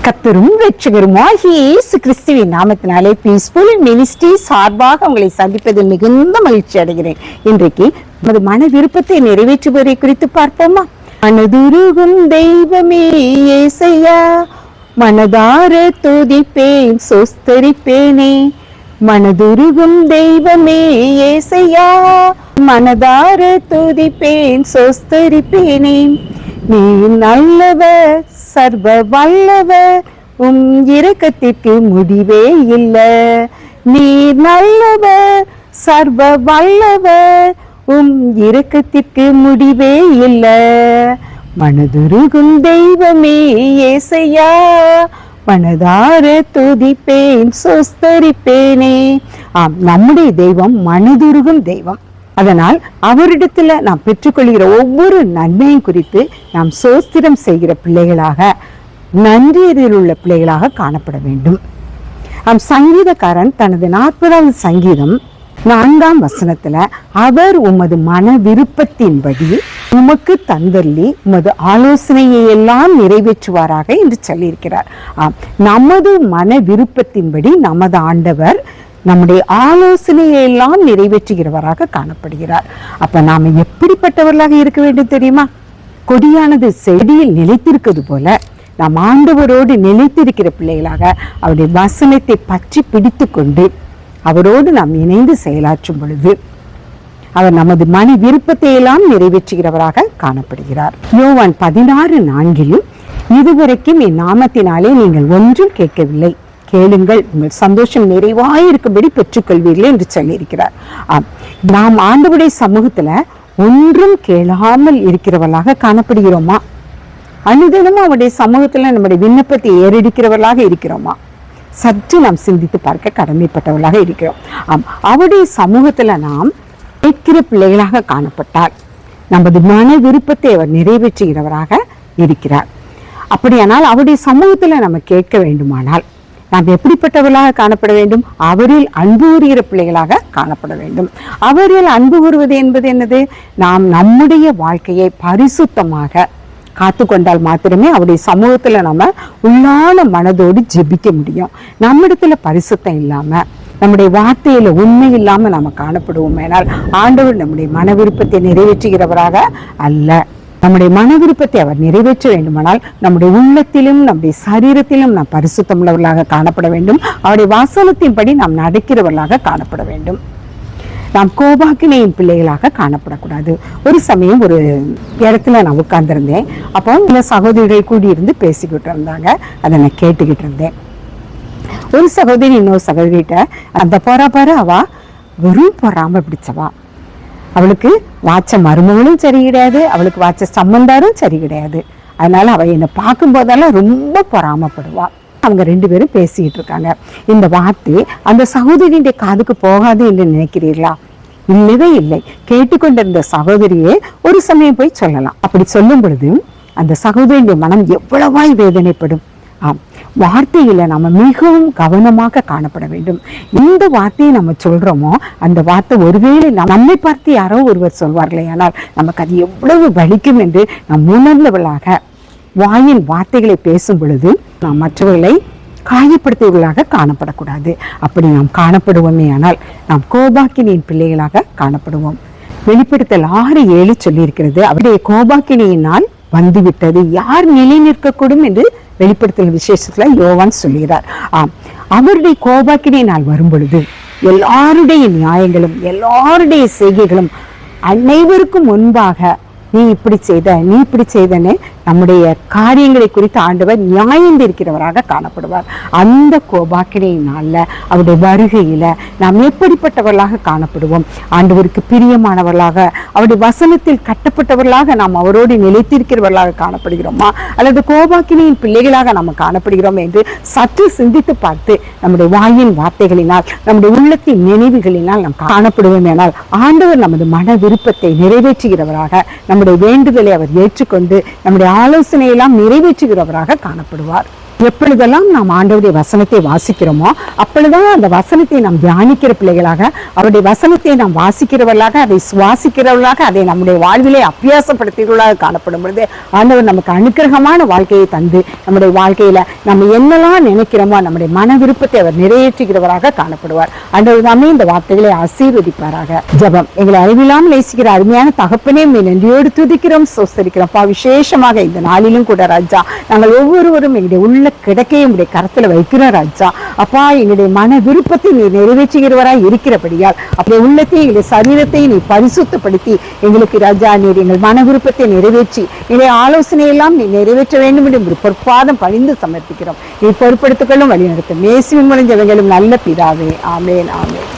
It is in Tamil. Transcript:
கர்த்தரும் இரட்சகருமாகிய இயேசு கிறிஸ்துவின் நாமத்தினாலே பீஸ்ஃபுல் மினிஸ்ட்ரி சார்பாக உங்களை சந்திப்பதில் மிகுந்த மகிழ்ச்சி அடைகிறேன். இன்றைக்கு நமது மன விருப்பத்தை நிறைவேற்றுவதை குறித்து பார்ப்போமா? மனதுருகும் தெய்வமே இயேசையா, மனதார துதிப்பேன் சொஸ்தரிப்பேனே. மனதுருகும் தெய்வமே இயேசையா, மனதார துதிப்பேன் சொஸ்தரிப்பேனே. நீ நல்லவர், சர்வ வல்லவர், இரக்கத்திற்கு முடிவே இல்லை. நீ நல்லவர், சர்வ வல்லவர், இரக்கத்திற்கு முடிவே இல்லை. மனதுருகும் தெய்வமே இயேசையா, மனதார துதிப்பேன் சொஸ்தரிப்பேனே. நம்முடைய தெய்வம் மனதுருகும் தெய்வம். அதனால் அவரிடத்துல நாம் பெற்றுக்கொள்கிற ஒவ்வொரு நன்மையும் குறித்து நாம் சோஸ்திரம் செய்கிற பிள்ளைகளாக, நன்றியறிதல் உள்ள பிள்ளைகளாக காணப்பட வேண்டும். சங்கீதக்காரன் தனது 40வது சங்கீதம் 4ஆம் வசனத்துல, அவர் உமது மன விருப்பத்தின்படி உமக்கு தந்தள்ளி உமது ஆலோசனையை எல்லாம் நிறைவேற்றுவாராக என்று சொல்லியிருக்கிறார். நமது மன விருப்பத்தின்படி நமது ஆண்டவர் நம்முடைய ஆலோசனையை எல்லாம் நிறைவேற்றுகிறவராக காணப்படுகிறார். அப்ப நாம எப்படிப்பட்டவர்களாக இருக்க வேண்டும் தெரியுமா? கொடியானது செடியில் நிலைத்திருக்கிறது போல நாம் ஆண்டவரோடு நிலைத்திருக்கிற பிள்ளைகளாக அவருடைய வசனத்தை பற்றி பிடித்து கொண்டு அவரோடு நாம் இணைந்து செயலாற்றும் பொழுது அவர் நமது மன விருப்பத்தை எல்லாம் நிறைவேற்றுகிறவராக காணப்படுகிறார். யோவான் 16:4 இதுவரைக்கும் என் நாமத்தினாலே நீங்கள் ஒன்றும் கேட்கவில்லை, கேளுங்கள், உங்கள் சந்தோஷம் நிறைவாயிருக்கும்படி பெற்றுக்கொள்வீர்கள் என்று சொல்லியிருக்கிறார். நாம் ஆண்டவருடைய சமூகத்துல ஒன்றும் கேளாமல் இருக்கிறவர்களாக காணப்படுகிறோமா? அனுதினமும் அவருடைய சமூகத்துல நம்முடைய விண்ணப்பத்தை ஏறெடுக்கிறவர்களாக இருக்கிறோமா? சற்று நாம் சிந்தித்து பார்க்க கடமைப்பட்டவர்களாக இருக்கிறோம். அவருடைய சமூகத்துல நாம் கேட்கிற பிள்ளைகளாக காணப்பட்டால் நமது மன விருப்பத்தை அவர் நிறைவேற்றுகிறவராக இருக்கிறார். அப்படியானால் அவருடைய சமூகத்துல நம்ம கேட்க வேண்டுமானால் நாம் எப்படிப்பட்டவர்களாக காணப்பட வேண்டும்? அவரில் அன்பு கூறுகிற பிள்ளைகளாக காணப்பட வேண்டும். அவரில் அன்பு கூறுவது என்பது என்னது? நாம் நம்முடைய வாழ்க்கையை பரிசுத்தமாக காத்து கொண்டால் மாத்திரமே அவருடைய சமூகத்துல நம்ம உள்ளான மனதோடு ஜெபிக்க முடியும். நம்மிடத்துல பரிசுத்தம் இல்லாம, நம்முடைய வார்த்தையில உண்மை இல்லாம நாம காணப்படுவோம். ஏனால் ஆண்டவர் நம்முடைய மன விருப்பத்தை நிறைவேற்றுகிறவராக அல்ல. நம்முடைய மன விருப்பத்தை அவர் நிறைவேற்ற வேண்டுமானால் நம்முடைய உள்ளத்திலும் நம்முடைய சரீரத்திலும் நாம் பரிசுத்தம் உள்ளவர்களாக காணப்பட வேண்டும். அவருடைய வாசனத்தின்படி நாம் நடக்கிறவர்களாக காணப்பட வேண்டும். நாம் கோபாக்கினையின் பிள்ளைகளாக காணப்படக்கூடாது. ஒரு சமயம் ஒரு இடத்துல நான் உட்கார்ந்துருந்தேன். அப்போ இந்த சகோதரிகள் கூடியிருந்து பேசிக்கிட்டு இருந்தாங்க. அதை நான் கேட்டுக்கிட்டு இருந்தேன். ஒரு சகோதரி இன்னொரு சகோதரிகிட்ட, அந்த பாரு அவ வெறும் பொறாம பிடிச்சவா, அவளுக்கு வாச்ச மருமகளும் சரி கிடையாது, அவளுக்கு வாச்ச சம்பந்தாரும் சரி கிடையாது. அதனால அவ என்னை பார்க்கும் போதெல்லாம் ரொம்ப பொறாமப்படுவா. அவங்க 2 பேரும் பேசிக்கிட்டு இருக்காங்க. இந்த வார்த்தை அந்த சகோதரியுடைய காதுக்கு போகாது என்று நினைக்கிறீர்களா? இல்லவே இல்லை. கேட்டுக்கொண்டிருந்த சகோதரியே ஒரு சமயம் போய் சொல்லலாம். அப்படி சொல்லும் பொழுது அந்த சகோதரியுடைய மனம் எவ்வளவாய் வேதனைப்படும். வார்த்தையில நம்ம மிகவும் கவனமாக காணப்பட வேண்டும். இந்த வார்த்தையை நம்ம சொல்றோமோ அந்த வார்த்தை ஒருவேளை நம்மை பார்த்து யாரோ ஒருவர் சொல்வார்களே, ஆனால் நமக்கு அது எவ்வளவு வலிக்கும் என்று நாம் உணர்ந்தவர்களாக வாயின் வார்த்தைகளை பேசும் பொழுது நாம் மற்றவர்களை காயப்படுத்துவர்களாக காணப்படக்கூடாது. அப்படி நாம் காணப்படுவோமே ஆனால் நாம் கோபாக்கினியின் பிள்ளைகளாக காணப்படுவோம். வெளிப்படுத்தல் 6:7 சொல்லியிருக்கிறது, அவருடைய கோபாக்கினியினால் வந்துவிட்டது, யார் நிலை நிற்கக்கூடும் என்று வெளிப்படுத்தல் விசேஷத்துல யோவான் சொல்கிறார். அவருடைய கோபாக்கினியினால் வரும் பொழுது எல்லாருடைய நியாயங்களும் எல்லாருடைய செய்கைகளும் அனைவருக்கும் முன்பாக நீ இப்படி செய்த, நீ இப்படி செய்தன்னு நம்முடைய காரியங்களை குறித்து ஆண்டவர் நியாயம் இருக்கிறவராக காணப்படுவார். அந்த கோபாக்கினையினால அவருடைய வருகையில நாம் எப்படிப்பட்டவர்களாக காணப்படுவோம்? ஆண்டவருக்கு பிரியமானவர்களாக, அவருடைய வசனத்தில் கட்டப்பட்டவர்களாக நாம் அவரோடு நிலைத்திருக்கிறவர்களாக காணப்படுகிறோமா, அல்லது கோபாக்கினையின் பிள்ளைகளாக நாம் காணப்படுகிறோம் என்று சற்று சிந்தித்து பார்த்து நம்முடைய வாயின் வார்த்தைகளினால், நம்முடைய உள்ளத்தின் நினைவுகளினால் நாம் காணப்படுவோம். ஆனால் ஆண்டவர் நமது மன விருப்பத்தை நிறைவேற்றுகிறவராக, நம்முடைய வேண்டுதலை அவர் ஏற்றுக்கொண்டு நம்முடைய ஆலோசனையெல்லாம் நிறைவேற்றுகிறவராக காணப்படுவார். எப்பொழுதெல்லாம் நாம் ஆண்டவருடைய வசனத்தை வாசிக்கிறோமோ அப்பொழுதுதான் அந்த வசனத்தை நாம் தியானிக்கிற பிள்ளைகளாக, அவருடைய வசனத்தை நாம் வாசிக்கிறவர்களாக, அதை சுவாசிக்கிறவர்களாக, அதை நம்முடைய வாழ்விலே அபியாசப்படுத்துகிறவர்களாக காணப்படும் பொழுது ஆண்டவர் நமக்கு அனுக்கிரகமான வாழ்க்கையை தந்து நம்முடைய வாழ்க்கையில நம்ம என்னெல்லாம் நினைக்கிறோமோ நம்முடைய மன விருப்பத்தை அவர் நிறைவேற்றுகிறவராக காணப்படுவார். ஆண்டவர் தாமே இந்த வார்த்தைகளை ஆசீர்வதிப்பாராக. ஜெபம். எங்களை அறிவில்லாமல் நேசிக்கிற அருமையான தகப்பனே, நன்றியோடு துதிக்கிறோம், சோஸ்தரிக்கிறோம். விசேஷமாக இந்த நாளிலும் கூட ராஜா, நாங்கள் ஒவ்வொருவரும் எங்களுடைய உள்ள கிடக்கையும் உடைய கரத்துல வைக்கிறோம் ராஜா. அப்பா, எங்களுடைய மன விருப்பத்தை நீ நிறைவேற்றுகிறவராய் இருக்கிறபடியால் அப்படியே உள்ளத்தையும் எங்களுடைய சரீரத்தையும் நீ பரிசுத்தப்படுத்தி எங்களுக்கு ராஜா நீர் எங்கள் மன விருப்பத்தை நிறைவேற்றி எங்களுடைய ஆலோசனையெல்லாம் நீ நிறைவேற்ற வேண்டும் என்று பொற்பாதம் பணிந்து சமர்ப்பிக்கிறோம். நீ பொறுப்படுத்திக் கொள்ளும், வழி நடத்தும். இயேசுவின் மூலம் ஜெபங்களும் நல்ல பிதாவே. ஆமென், ஆமென்.